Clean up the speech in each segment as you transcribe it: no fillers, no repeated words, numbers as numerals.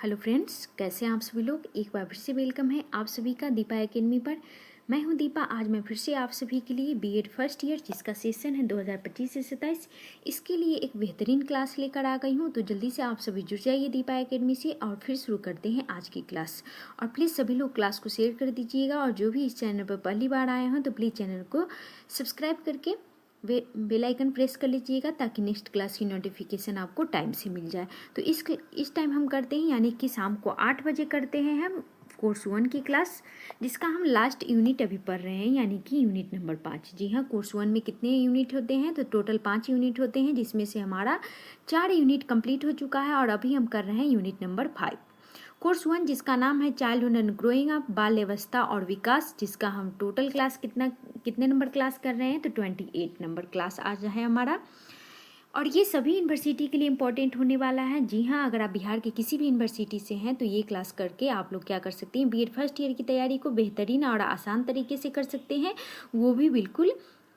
Hello friends, कैसे हैं आप सभी लोग। एक बार फिर से वेलकम है आप सभी का दीपा एकेडमी पर। मैं हूं दीपा। आज मैं फिर से आप सभी के लिए बीएड फर्स्ट ईयर जिसका सेशन है 2025 से 27 इसके लिए एक बेहतरीन क्लास लेकर आ गई हूं। तो जल्दी से आप सभी जुड़ जाइए दीपा एकेडमी से और फिर शुरू करते हैं आज की क्लास। और प्लीज़ सभी लोग क्लास को शेयर कर दीजिएगा और जो भी इस चैनल पर पहली बार आए हों तो प्लीज़ चैनल को सब्सक्राइब करके बेल आइकन प्रेस कर लीजिएगा ताकि नेक्स्ट क्लास की नोटिफिकेशन आपको टाइम से मिल जाए। तो इस टाइम हम करते हैं यानी कि शाम को 8 बजे करते हैं हम कोर्स 1 की क्लास, जिसका हम लास्ट यूनिट अभी पढ़ रहे हैं यानी कि यूनिट नंबर 5। जी हाँ, कोर्स 1 में कितने यूनिट होते हैं तो टोटल 5 यूनिट होते हैं, जिसमें से हमारा 4 यूनिट कंप्लीट हो चुका है और अभी हम कर रहे हैं यूनिट नंबर 5। कोर्स 1 जिसका नाम है चाइल्डहुड एंड ग्रोइंग अप, बाल अवस्था और विकास, जिसका हम टोटल क्लास कितने नंबर क्लास कर रहे हैं तो 28 नंबर क्लास आज है हमारा। और ये सभी यूनिवर्सिटी के लिए इम्पोर्टेंट होने वाला है। जी हाँ, अगर आप बिहार के किसी भी यूनिवर्सिटी से हैं तो ये क्लास करके आप लोग क्या कर सकते हैं, बीएड फर्स्ट ईयर की तैयारी को बेहतरीन और आसान तरीके से कर सकते हैं, वो भी बिल्कुल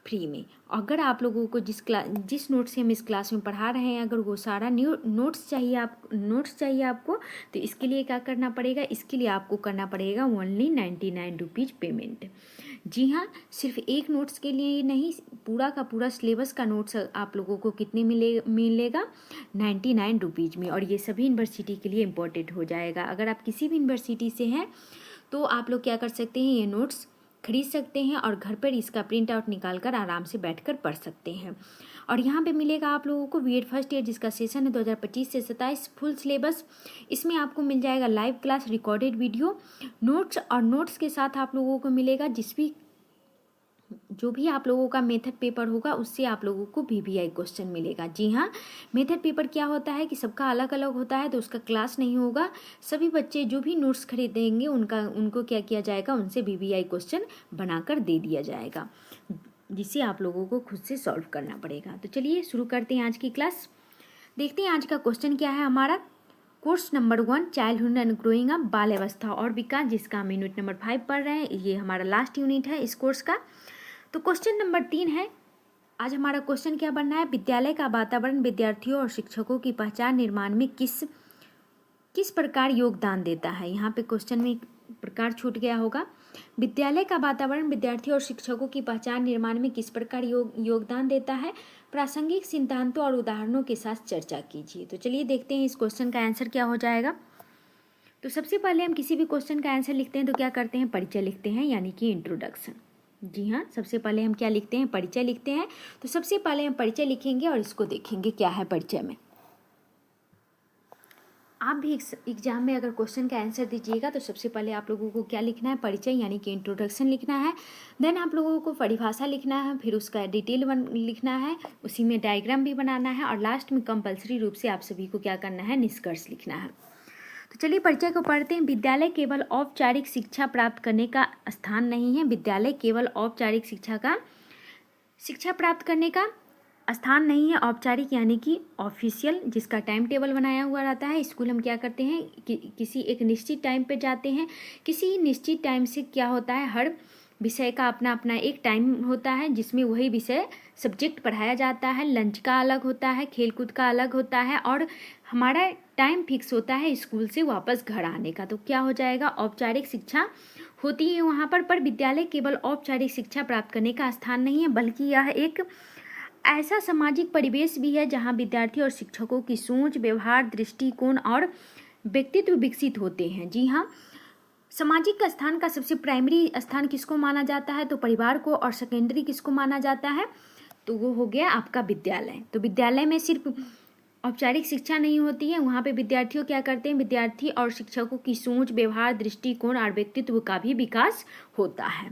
फ्री में। अगर आप लोगों को जिस नोट से हम इस क्लास में पढ़ा रहे हैं अगर वो सारा नोट्स चाहिए आपको तो इसके लिए क्या करना पड़ेगा, इसके लिए आपको करना पड़ेगा ओनली 99 रुपीज़ पेमेंट। जी हाँ, सिर्फ एक नोट्स के लिए नहीं, पूरा का पूरा सिलेबस का नोट्स आप लोगों को कितने मिलेगा 99 रुपीज़ में। और ये सभी यूनिवर्सिटी के लिए इम्पोर्टेंट हो जाएगा। अगर आप किसी भी यूनिवर्सिटी से हैं तो आप लोग क्या कर सकते हैं, ये नोट्स खरीद सकते हैं और घर पर इसका प्रिंट आउट निकाल कर आराम से बैठकर पढ़ सकते हैं। और यहाँ पे मिलेगा आप लोगों को बीएड फर्स्ट ईयर जिसका सेशन है 2025 से 27 फुल सिलेबस। इसमें आपको मिल जाएगा live class, recorded video, notes, और नोट्स के साथ आप लोगों को मिलेगा जो भी आप लोगों का मेथड पेपर होगा उससे आप लोगों को वीवीआई क्वेश्चन मिलेगा। जी हाँ, मेथड पेपर क्या होता है कि सबका अलग अलग होता है तो उसका क्लास नहीं होगा। सभी बच्चे जो भी नोट्स खरीदेंगे उनको क्या किया जाएगा, उनसे वीवीआई क्वेश्चन बनाकर दे दिया जाएगा, जिसे आप लोगों को खुद से सॉल्व करना पड़ेगा। तो चलिए शुरू करते हैं आज की क्लास। देखते हैं आज का क्वेश्चन क्या है हमारा। Course number 1 childhood and growing up, बाल अवस्था और विकास, जिसका हम यूनिट नंबर 5 पढ़ रहे हैं। ये हमारा लास्ट यूनिट है इस कोर्स का। तो क्वेश्चन नंबर 3 है आज हमारा। क्वेश्चन क्या बनना है, विद्यालय का वातावरण विद्यार्थियों और शिक्षकों की पहचान निर्माण में किस प्रकार योगदान देता है। यहाँ पे क्वेश्चन में एक प्रकार छूट गया होगा। विद्यालय का वातावरण विद्यार्थियों और शिक्षकों की पहचान निर्माण में किस प्रकार योगदान देता है, प्रासंगिक सिद्धांतों और उदाहरणों के साथ चर्चा कीजिए। तो चलिए देखते हैं इस क्वेश्चन का आंसर क्या हो जाएगा। तो सबसे पहले हम किसी भी क्वेश्चन का आंसर लिखते हैं तो क्या करते हैं, परिचय लिखते हैं यानी कि इंट्रोडक्शन। जी हाँ, सबसे पहले हम क्या लिखते हैं, परिचय लिखते हैं। तो सबसे पहले हम परिचय लिखेंगे और इसको देखेंगे क्या है परिचय में। आप भी एग्जाम में अगर क्वेश्चन का आंसर दीजिएगा तो सबसे पहले आप लोगों को क्या लिखना है, परिचय यानी कि इंट्रोडक्शन लिखना है। देन आप लोगों को परिभाषा लिखना है, फिर उसका डिटेल लिखना है, उसी में डायग्राम भी बनाना है और लास्ट में कंपलसरी रूप से आप सभी को क्या करना है, निष्कर्ष लिखना है। तो चलिए परिचय को पढ़ते हैं। विद्यालय केवल औपचारिक शिक्षा प्राप्त करने का स्थान नहीं है। विद्यालय केवल औपचारिक शिक्षा प्राप्त करने का स्थान नहीं है। औपचारिक यानी कि ऑफिशियल, जिसका टाइम टेबल बनाया हुआ रहता है। स्कूल हम क्या करते हैं किसी एक निश्चित टाइम पे जाते हैं। किसी निश्चित टाइम से क्या होता है, हर विषय का अपना अपना एक टाइम होता है जिसमें वही विषय सब्जेक्ट पढ़ाया जाता है। लंच का अलग होता है, खेलकूद का अलग होता है और हमारा टाइम फिक्स होता है स्कूल से वापस घर आने का। तो क्या हो जाएगा, औपचारिक शिक्षा होती है वहाँ पर विद्यालय केवल औपचारिक शिक्षा प्राप्त करने का स्थान नहीं है, बल्कि यह एक ऐसा सामाजिक परिवेश भी है जहाँ विद्यार्थी और शिक्षकों की सोच, व्यवहार, दृष्टिकोण और व्यक्तित्व विकसित होते हैं। जी हाँ, सामाजिक स्थान का सबसे प्राइमरी स्थान किसको माना जाता है तो परिवार को, और सेकेंडरी किसको माना जाता है तो वो हो गया आपका विद्यालय। तो विद्यालय में सिर्फ औपचारिक शिक्षा नहीं होती है, वहाँ पे विद्यार्थियों क्या करते हैं, विद्यार्थी और शिक्षकों की सोच, व्यवहार, दृष्टिकोण और व्यक्तित्व का भी विकास होता है।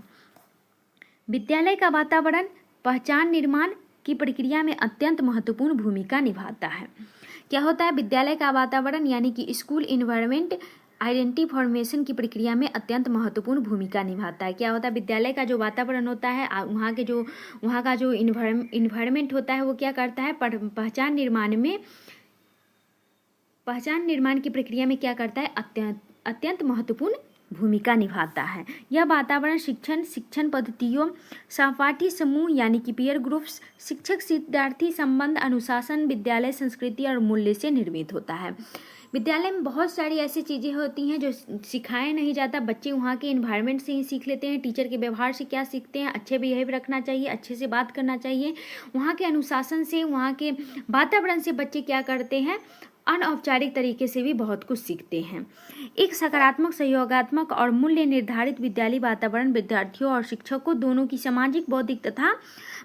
विद्यालय का वातावरण पहचान निर्माण की प्रक्रिया में अत्यंत महत्वपूर्ण भूमिका निभाता है। क्या होता है, विद्यालय का वातावरण यानी कि स्कूल इन्वायरमेंट आइडेंटिटी फॉर्मेशन की प्रक्रिया में अत्यंत महत्वपूर्ण भूमिका निभाता है। क्या होता है, विद्यालय का जो वातावरण होता है, वहाँ का जो इन्वायरमेंट होता है वो क्या करता है, पहचान निर्माण की प्रक्रिया में क्या करता है, अत्यंत महत्वपूर्ण भूमिका निभाता है। यह वातावरण शिक्षण पद्धतियों, सहपाठी समूह यानी कि पीयर ग्रुप्स, शिक्षक विद्यार्थी संबंध, अनुशासन, विद्यालय संस्कृति और मूल्य से निर्मित होता है। विद्यालय में बहुत सारी ऐसी चीज़ें होती हैं जो सिखाया नहीं जाता, बच्चे वहाँ के इन्वायरमेंट से ही सीख लेते हैं। टीचर के व्यवहार से क्या सीखते हैं, अच्छे बिहेव रखना चाहिए, अच्छे से बात करना चाहिए। वहाँ के अनुशासन से, वहाँ के वातावरण से बच्चे क्या करते हैं, अनौपचारिक तरीके से भी बहुत कुछ सीखते हैं। एक सकारात्मक, सहयोगात्मक और मूल्य निर्धारित विद्यालय वातावरण विद्यार्थियों और शिक्षकों दोनों की सामाजिक, बौद्धिक तथा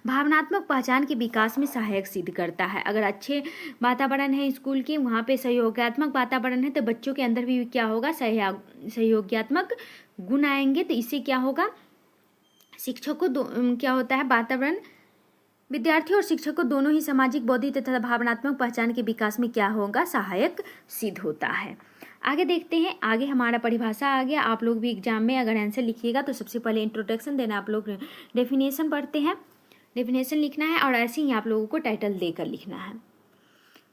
भावनात्मक पहचान के विकास में सहायक सिद्ध करता है। अगर अच्छे वातावरण है स्कूल के, वहाँ पे सहयोगात्मक वातावरण है, तो बच्चों के अंदर भी क्या होगा, सहयोगात्मक गुण आएंगे। तो इससे क्या होगा, शिक्षकों क्या होता है, वातावरण विद्यार्थियों और शिक्षकों दोनों ही सामाजिक, बौद्धिक तथा भावनात्मक पहचान के विकास में क्या होगा, सहायक सिद्ध होता है। आगे देखते हैं, आगे हमारा परिभाषा आ गया। आप लोग भी एग्जाम में अगर आंसर लिखिएगा तो सबसे पहले इंट्रोडक्शन देना, आप लोग डेफिनेशन पढ़ते हैं, डेफिनेशन लिखना है और ऐसे ही आप लोगों को टाइटल देकर लिखना है।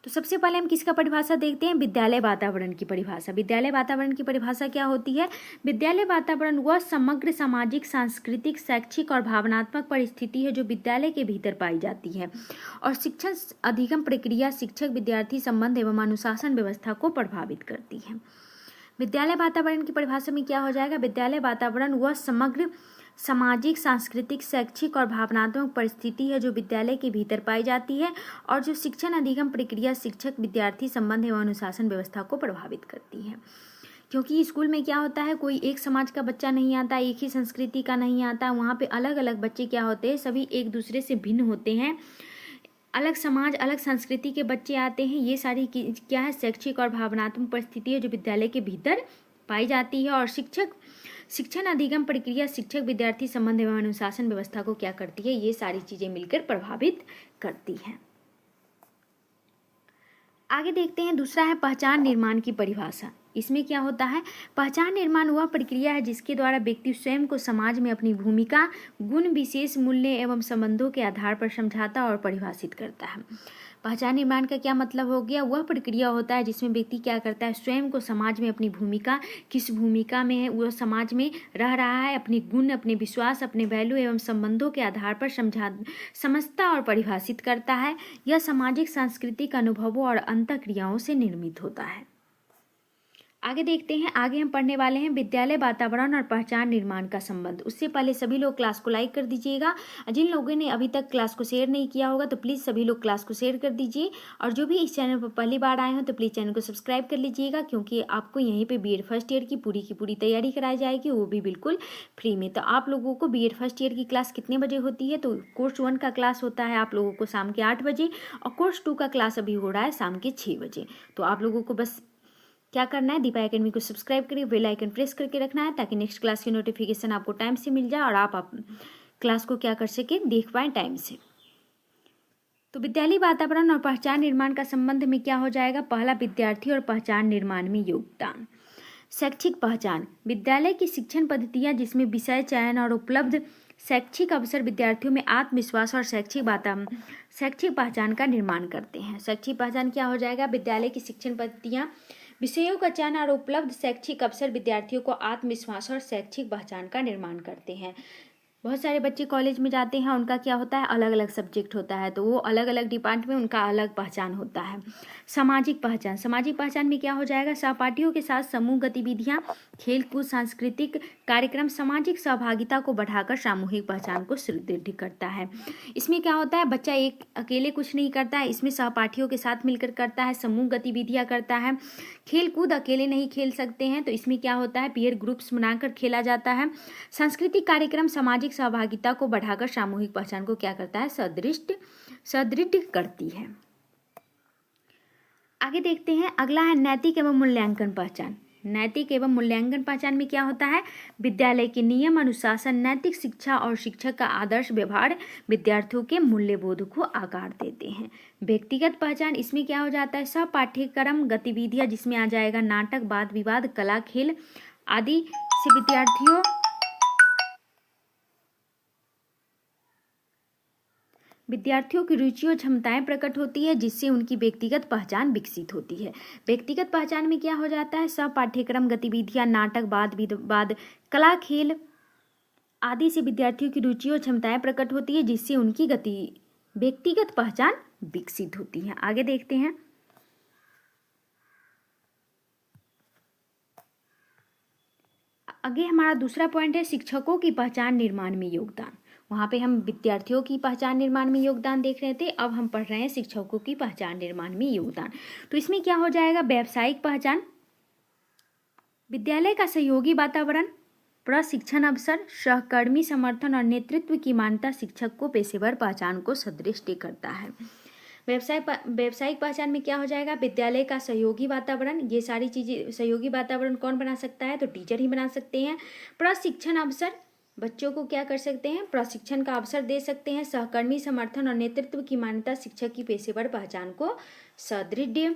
तो सबसे पहले हम किसका परिभाषा देखते हैं, विद्यालय वातावरण की परिभाषा। विद्यालय वातावरण की परिभाषा क्या होती है, विद्यालय वातावरण वह समग्र सामाजिक, सांस्कृतिक, शैक्षिक और भावनात्मक परिस्थिति है जो विद्यालय के भीतर पाई जाती है और शिक्षण, अधिगम प्रक्रिया, शिक्षक विद्यार्थी संबंध एवं अनुशासन व्यवस्था को प्रभावित करती है। विद्यालय वातावरण की परिभाषा में क्या हो जाएगा, विद्यालय वातावरण वह समग्र सामाजिक, सांस्कृतिक, शैक्षिक और भावनात्मक परिस्थिति है जो विद्यालय के भीतर पाई जाती है और जो शिक्षण, अधिगम प्रक्रिया, शिक्षक विद्यार्थी संबंध एवं अनुशासन व्यवस्था को प्रभावित करती है। क्योंकि स्कूल में क्या होता है, कोई एक समाज का बच्चा नहीं आता, एक ही संस्कृति का नहीं आता, वहाँ पे अलग अलग बच्चे क्या होते हैं, सभी एक दूसरे से भिन्न होते हैं, अलग समाज, अलग संस्कृति के बच्चे आते हैं। ये सारी क्या है, शैक्षिक और भावनात्मक परिस्थिति है जो विद्यालय के भीतर पाई जाती है और शिक्षण, अधिगम प्रक्रिया, शिक्षक विद्यार्थी संबंध एवं अनुशासन व्यवस्था को क्या करती है, ये सारी चीजें मिलकर प्रभावित करती हैं। आगे देखते हैं, दूसरा है पहचान निर्माण की परिभाषा। इसमें क्या होता है, पहचान निर्माण वह प्रक्रिया है जिसके द्वारा व्यक्ति स्वयं को समाज में अपनी भूमिका, गुण, विशेष मूल्य एवं संबंधों के आधार पर समझाता और परिभाषित करता है। पहचान निर्माण का क्या मतलब हो गया, वह प्रक्रिया होता है जिसमें व्यक्ति क्या करता है, स्वयं को समाज में अपनी भूमिका, किस भूमिका में है वह समाज में रह रहा है, अपने गुण, अपने विश्वास, अपने वैल्यू एवं संबंधों के आधार पर समझता और परिभाषित करता है। यह सामाजिक, सांस्कृतिक अनुभवों और अंतःक्रियाओं से निर्मित होता है। आगे देखते हैं, आगे हम पढ़ने वाले हैं विद्यालय वातावरण और पहचान निर्माण का संबंध। उससे पहले सभी लोग क्लास को लाइक कर दीजिएगा। जिन लोगों ने अभी तक क्लास को शेयर नहीं किया होगा तो प्लीज़ सभी लोग क्लास को शेयर कर दीजिए और जो भी इस चैनल पर पहली बार आए हैं तो प्लीज़ चैनल को सब्सक्राइब कर लीजिएगा, क्योंकि आपको यहीं पर बीएड फर्स्ट ईयर की पूरी तैयारी कराई जाएगी, वो भी बिल्कुल फ्री में। तो आप लोगों को बीएड फर्स्ट ईयर की क्लास कितने बजे होती है, तो कोर्स 1 का क्लास होता है आप लोगों को शाम के 8 बजे और कोर्स 2 का क्लास अभी हो रहा है शाम के 6 बजे। तो आप लोगों को बस क्या करना है, दीपा एकेडमी को सब्सक्राइब करिए, बेल आइकन प्रेस करके रखना है ताकि नेक्स्ट क्लास की नोटिफिकेशन आपको टाइम से मिल जाए और आप क्लास को क्या कर सके, देख पाएँ टाइम से। तो विद्यालय वातावरण और पहचान निर्माण का संबंध में क्या हो जाएगा, पहला विद्यार्थी और पहचान निर्माण में योगदान। शैक्षिक पहचान, विद्यालय की शिक्षण पद्धतियाँ जिसमें विषय चयन और उपलब्ध शैक्षिक अवसर विद्यार्थियों में आत्मविश्वास और शैक्षिक पहचान का निर्माण करते हैं। शैक्षिक पहचान क्या हो जाएगा, विद्यालय की शिक्षण पद्धतियाँ, विषयों का चयन और उपलब्ध शैक्षिक अवसर विद्यार्थियों को आत्मविश्वास और शैक्षिक पहचान का निर्माण करते हैं। बहुत सारे बच्चे कॉलेज में जाते हैं, उनका क्या होता है, अलग अलग सब्जेक्ट होता है, तो वो अलग अलग डिपार्टमेंट में उनका अलग पहचान होता है। सामाजिक पहचान, सामाजिक पहचान में क्या हो जाएगा, सहपाठियों के साथ समूह गतिविधियाँ, खेलकूद, सांस्कृतिक कार्यक्रम सामाजिक सहभागिता को बढ़ाकर सामूहिक पहचान को सुदृढ़ करता है। इसमें क्या होता है, बच्चा एक अकेले कुछ नहीं करता है, इसमें सहपाठियों के साथ मिलकर करता है, समूह गतिविधियाँ करता है, खेलकूद अकेले नहीं खेल सकते हैं तो इसमें क्या होता है, पीयर ग्रुप्स बनाकर खेला जाता है। सांस्कृतिक कार्यक्रम सामाजिक सहभागिता को बढ़ाकर सामूहिक पहचान को क्या करता है, सुदृढ़ करती है। आगे देखते हैं, अगला है नैतिक एवं मूल्यांकन पहचान। नैतिक एवं मूल्यांकन पहचान में क्या होता है, विद्यालय के नियम, अनुशासन, नैतिक शिक्षा और शिक्षक का आदर्श व्यवहार विद्यार्थियों के मूल्यबोध को आकार देते हैं। व्यक्तिगत पहचान, इसमें क्या हो जाता है, सब पाठ्यक्रम गतिविधियां जिसमें आ जाएगा नाटक, वाद विवाद, कला, खेल आदि से विद्यार्थियों की रुचि और क्षमताएं प्रकट होती है जिससे उनकी व्यक्तिगत पहचान विकसित होती है। व्यक्तिगत पहचान में क्या हो जाता है, सब पाठ्यक्रम गतिविधियां नाटक, वाद विवाद, कला, खेल आदि से विद्यार्थियों की रुचि और क्षमताएं प्रकट होती है जिससे उनकी व्यक्तिगत पहचान विकसित होती है। आगे देखते हैं, आगे हमारा दूसरा पॉइंट है शिक्षकों की पहचान निर्माण में योगदान। वहाँ पे हम विद्यार्थियों की पहचान निर्माण में योगदान देख रहे थे, अब हम पढ़ रहे हैं शिक्षकों की पहचान निर्माण में योगदान। तो इसमें क्या हो जाएगा, व्यावसायिक पहचान, विद्यालय का सहयोगी वातावरण, प्रशिक्षण अवसर, सहकर्मी समर्थन और नेतृत्व की मान्यता शिक्षक को पेशेवर पहचान को सुदृढ़ करता है। व्यावसायिक पहचान में क्या हो जाएगा, विद्यालय का सहयोगी वातावरण, ये सारी चीज़ें सहयोगी वातावरण कौन बना सकता है, तो टीचर ही बना सकते हैं। प्रशिक्षण अवसर, बच्चों को क्या कर सकते हैं, प्रशिक्षण का अवसर दे सकते हैं। सहकर्मी समर्थन और नेतृत्व की मान्यता शिक्षक की पेशेवर पहचान को सुदृढ़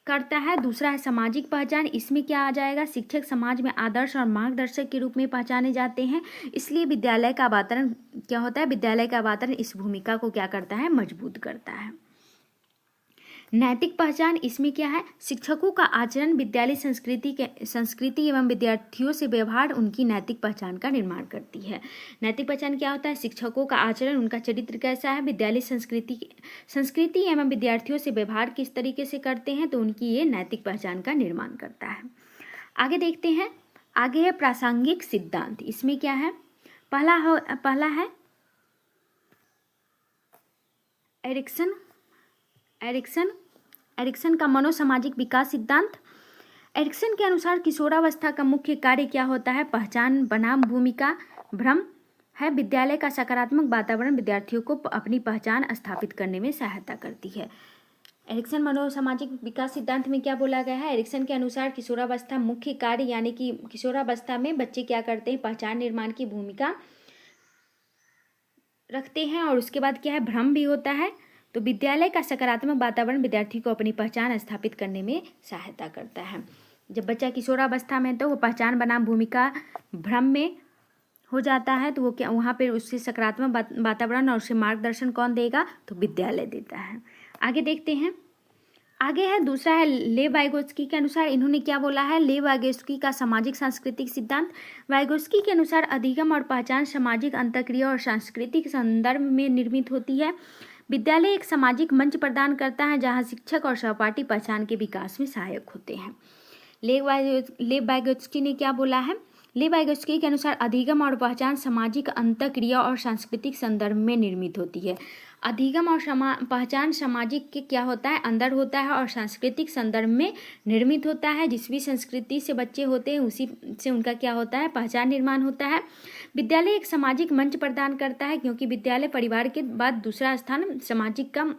करता है। दूसरा है सामाजिक पहचान, इसमें क्या आ जाएगा, शिक्षक समाज में आदर्श और मार्गदर्शक के रूप में पहचाने जाते हैं, इसलिए विद्यालय का वातावरण क्या होता है, विद्यालय का वातावरण इस भूमिका को क्या करता है, मजबूत करता है। नैतिक पहचान, इसमें क्या है, शिक्षकों का आचरण विद्यालय संस्कृति एवं विद्यार्थियों से व्यवहार उनकी नैतिक पहचान का निर्माण करती है। नैतिक पहचान क्या होता है, शिक्षकों का आचरण, उनका चरित्र कैसा है, विद्यालय संस्कृति एवं विद्यार्थियों से व्यवहार किस तरीके से करते हैं, तो उनकी ये नैतिक पहचान का निर्माण करता है। आगे देखते हैं, आगे है प्रासंगिक सिद्धांत। इसमें क्या है, पहला है एरिक्सन का मनोसामाजिक विकास सिद्धांत। एरिक्सन के अनुसार किशोरावस्था का मुख्य कार्य क्या होता है, पहचान बनाम भूमिका भ्रम है। विद्यालय का सकारात्मक वातावरण विद्यार्थियों को अपनी पहचान स्थापित करने में सहायता करती है। एरिक्सन मनोसामाजिक विकास सिद्धांत में क्या बोला गया है, एरिक्सन के अनुसार किशोरावस्था मुख्य कार्य, यानी कि किशोरावस्था में बच्चे क्या करते हैं, पहचान निर्माण की भूमिका रखते हैं, और उसके बाद क्या है, भ्रम भी होता है। तो विद्यालय का सकारात्मक वातावरण विद्यार्थी को अपनी पहचान स्थापित करने में सहायता करता है। जब बच्चा किशोरावस्था में तो वो पहचान बनाम भूमिका भ्रम में हो जाता है, तो वो क्या, वहाँ पे उससे सकारात्मक वातावरण और उससे मार्गदर्शन कौन देगा, तो विद्यालय देता है। आगे देखते हैं, आगे है दूसरा है लेव वाइगोत्स्की के अनुसार, इन्होंने क्या बोला है, लेव वाइगोत्स्की का सामाजिक सांस्कृतिक सिद्धांत। वाइगोत्स्की के अनुसार अधिगम और पहचान सामाजिक अंतःक्रिया और सांस्कृतिक संदर्भ में निर्मित होती है। विद्यालय एक सामाजिक मंच प्रदान करता है जहां शिक्षक और सहपाठी पहचान के विकास में सहायक होते हैं। लेव वाइगोत्स्की ने क्या बोला है, लेव वाइगोत्स्की के अनुसार अधिगम और पहचान सामाजिक अंतःक्रिया और सांस्कृतिक संदर्भ में निर्मित होती है। अधिगम और पहचान सामाजिक के क्या होता है, अंदर होता है, और सांस्कृतिक संदर्भ में निर्मित होता है। जिस भी संस्कृति से बच्चे होते हैं उसी से उनका क्या होता है, पहचान निर्माण होता है। विद्यालय एक सामाजिक मंच प्रदान करता है, क्योंकि विद्यालय परिवार के बाद दूसरा स्थान, सामाजिक का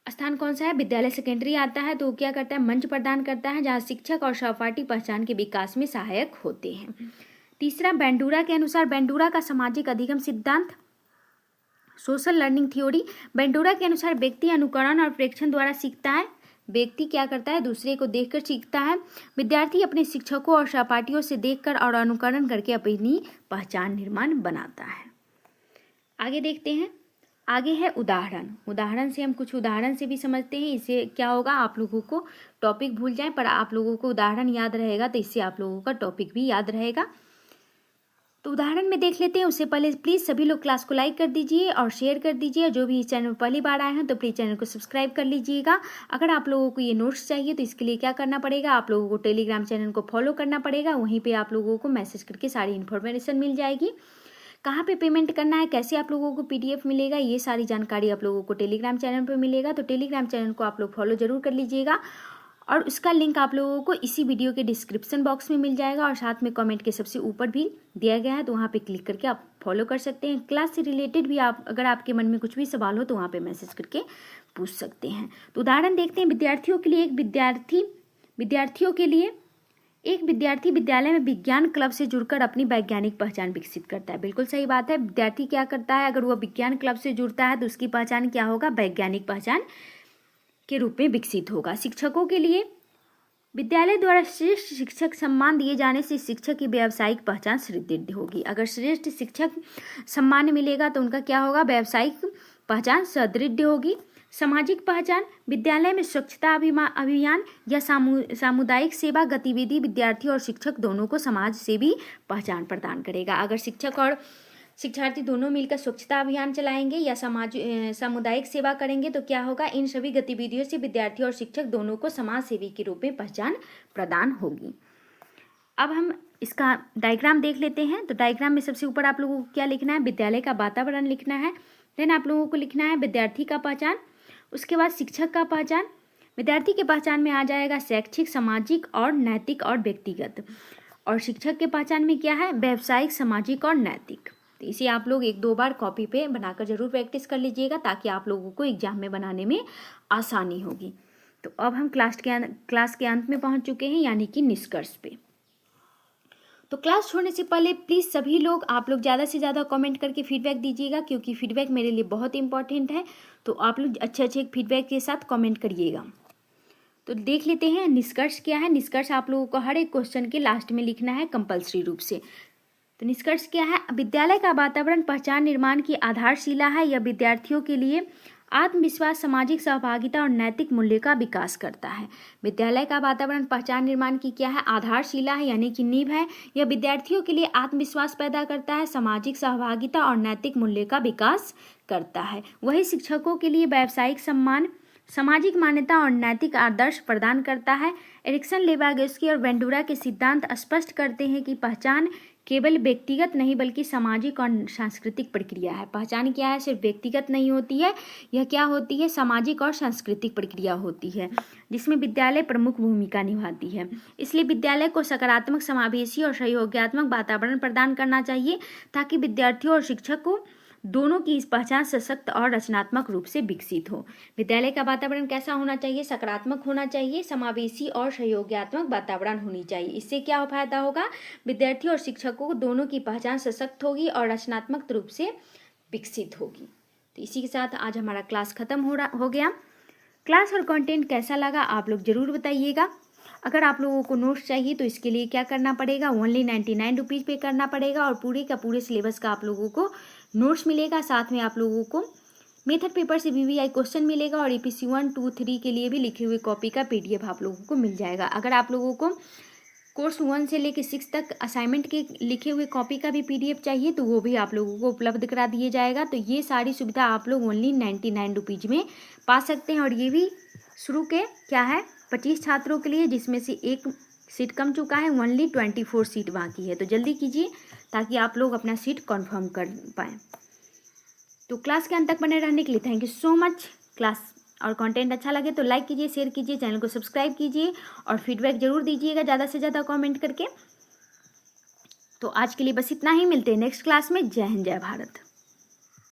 स्थान कौन सा है, विद्यालय सेकेंडरी आता है। तो वो क्या करता है, मंच प्रदान करता है जहाँ शिक्षक और सहपाठी पहचान के विकास में सहायक होते हैं। तीसरा बेंडूरा के अनुसार, बेंडूरा का सामाजिक अधिगम सिद्धांत, सोशल लर्निंग थ्योरी। बेंडूरा के अनुसार व्यक्ति अनुकरण और प्रेक्षण द्वारा सीखता है। व्यक्ति क्या करता है, दूसरे को देखकर सीखता है। विद्यार्थी अपने शिक्षकों और सहपाठियों से देखकर और अनुकरण करके अपनी पहचान निर्माण बनाता है। आगे देखते हैं, आगे है उदाहरण से हम कुछ उदाहरण से भी समझते हैं। इससे क्या होगा, आप लोगों को टॉपिक भूल जाए पर आप लोगों को उदाहरण याद रहेगा, तो इससे आप लोगों का टॉपिक भी याद रहेगा। तो उदाहरण में देख लेते हैं। उससे पहले प्लीज़ सभी लोग क्लास को लाइक कर दीजिए और शेयर कर दीजिए। जो भी इस चैनल पर पहली बार आए हैं तो प्लीज़ चैनल को सब्सक्राइब कर लीजिएगा। अगर आप लोगों को ये नोट्स चाहिए तो इसके लिए क्या करना पड़ेगा, आप लोगों को टेलीग्राम चैनल को फॉलो करना पड़ेगा। वहीं पर आप लोगों को मैसेज करके सारी इन्फॉर्मेशन मिल जाएगी। कहाँ पे पेमेंट करना है, कैसे आप लोगों को PDF मिलेगा, ये सारी जानकारी आप लोगों को टेलीग्राम चैनल पर मिलेगा। तो टेलीग्राम चैनल को आप लोग फॉलो जरूर कर लीजिएगा, और उसका लिंक आप लोगों को इसी वीडियो के डिस्क्रिप्शन बॉक्स में मिल जाएगा, और साथ में कमेंट के सबसे ऊपर भी दिया गया है, तो वहाँ पे क्लिक करके आप फॉलो कर सकते हैं। क्लास से रिलेटेड भी आप, अगर आपके मन में कुछ भी सवाल हो तो वहाँ पे मैसेज करके पूछ सकते हैं। तो उदाहरण देखते हैं। विद्यार्थियों के लिए एक विद्यार्थी विद्यालय में विज्ञान क्लब से जुड़कर अपनी वैज्ञानिक पहचान विकसित करता है। बिल्कुल सही बात है। विद्यार्थी क्या करता है, अगर वह विज्ञान क्लब से जुड़ता है तो उसकी पहचान क्या होगा, वैज्ञानिक पहचान के रूप में विकसित होगा। शिक्षकों के लिए विद्यालय द्वारा श्रेष्ठ शिक्षक सम्मान दिए जाने से शिक्षक की व्यावसायिक पहचान सुदृढ़ होगी। अगर श्रेष्ठ शिक्षक सम्मान मिलेगा तो उनका क्या होगा, व्यावसायिक पहचान सुदृढ़ होगी। सामाजिक पहचान, विद्यालय में स्वच्छता अभियान या सामुदायिक सेवा गतिविधि विद्यार्थी और शिक्षक दोनों को समाज से भी पहचान प्रदान करेगा। अगर शिक्षक और शिक्षार्थी दोनों मिलकर स्वच्छता अभियान चलाएंगे या सामुदायिक सेवा करेंगे तो क्या होगा, इन सभी गतिविधियों से विद्यार्थी और शिक्षक दोनों को समाज सेवी के रूप में पहचान प्रदान होगी। अब हम इसका डायग्राम देख लेते हैं। तो डायग्राम में सबसे ऊपर आप लोगों को क्या लिखना है, विद्यालय का वातावरण लिखना है। देन आप लोगों को लिखना है विद्यार्थी का पहचान, उसके बाद शिक्षक का पहचान। विद्यार्थी के पहचान में आ जाएगा शैक्षिक, सामाजिक और नैतिक और व्यक्तिगत, और शिक्षक के पहचान में क्या है, व्यावसायिक, सामाजिक और नैतिक। तो इसे आप लोग 1-2 बार कॉपी पे बनाकर जरूर प्रैक्टिस कर लीजिएगा ताकि आप लोगों को एग्जाम में बनाने में आसानी होगी। तो अब हम क्लास के अंत में पहुंच चुके हैं, यानी कि निष्कर्ष पे। तो क्लास छोड़ने से पहले प्लीज़ सभी लोग आप लोग ज़्यादा से ज़्यादा कमेंट करके फीडबैक दीजिएगा, क्योंकि फीडबैक मेरे लिए बहुत इंपॉर्टेंट है। तो आप लोग अच्छे फीडबैक के साथ कमेंट करिएगा। तो देख लेते हैं निष्कर्ष क्या है। निष्कर्ष आप लोगों को हर एक क्वेश्चन के लास्ट में लिखना है कंपल्सरी रूप से। तो निष्कर्ष क्या है, विद्यालय का वातावरण पहचान निर्माण की आधारशिला है। यह विद्यार्थियों के लिए आत्मविश्वास, सामाजिक सहभागिता और नैतिक मूल्य का विकास करता है। विद्यालय का वातावरण पहचान निर्माण की क्या है, आधारशिला है, यानी कि नींव है। यह विद्यार्थियों के लिए आत्मविश्वास पैदा करता है, सामाजिक सहभागिता और नैतिक मूल्य का विकास करता है। वही शिक्षकों के लिए व्यावसायिक सम्मान, सामाजिक मान्यता और नैतिक आदर्श प्रदान करता है। एरिक्सन, लेवागोस्की और वेंडूरा के सिद्धांत स्पष्ट करते हैं कि पहचान केवल व्यक्तिगत नहीं बल्कि सामाजिक और सांस्कृतिक प्रक्रिया है। पहचान क्या है, सिर्फ व्यक्तिगत नहीं होती है, यह क्या होती है, सामाजिक और सांस्कृतिक प्रक्रिया होती है, जिसमें विद्यालय प्रमुख भूमिका निभाती है। इसलिए विद्यालय को सकारात्मक, समावेशी और सहयोगात्मक वातावरण प्रदान करना चाहिए ताकि विद्यार्थियों और शिक्षक को दोनों की इस पहचान सशक्त और रचनात्मक रूप से विकसित हो। विद्यालय का वातावरण कैसा होना चाहिए, सकारात्मक होना चाहिए, समावेशी और सहयोगात्मक वातावरण होनी चाहिए। इससे क्या फायदा होगा, विद्यार्थियों और शिक्षकों को दोनों की पहचान सशक्त होगी और रचनात्मक रूप से विकसित होगी। तो इसी के साथ आज हमारा क्लास खत्म हो गया। क्लास और कंटेंट कैसा लगा आप लोग ज़रूर बताइएगा। अगर आप लोगों को नोट्स चाहिए तो इसके लिए क्या करना पड़ेगा, ओनली 99 रुपीज़ पे करना पड़ेगा और पूरे का पूरे सिलेबस का आप लोगों को नोट्स मिलेगा। साथ में आप लोगों को मेथड पेपर से VVI क्वेश्चन मिलेगा और EPC 1, 2, 3 के लिए भी लिखी हुई कॉपी का PDF आप लोगों को मिल जाएगा। अगर आप लोगों को कोर्स 1 से लेकर 6 तक असाइनमेंट के लिखे हुए कॉपी का भी PDF चाहिए तो वो भी आप लोगों को उपलब्ध करा दिया जाएगा। तो ये सारी सुविधा आप लोग ओनली 99 रुपीज़ में पा सकते हैं, और ये भी शुरू के क्या है 25 छात्रों के लिए, जिसमें से एक सीट कम चुका है, ओनली 24 सीट बाकी है। तो जल्दी कीजिए ताकि आप लोग अपना सीट कंफर्म कर पाएँ। तो क्लास के अंत तक बने रहने के लिए thank you so much. Class और कंटेंट अच्छा लगे तो लाइक कीजिए, शेयर कीजिए, चैनल को सब्सक्राइब कीजिए और फीडबैक जरूर दीजिएगा ज़्यादा से ज़्यादा कमेंट करके। तो आज के लिए बस इतना ही, मिलते हैं नेक्स्ट क्लास में। जय हिंद, जय भारत।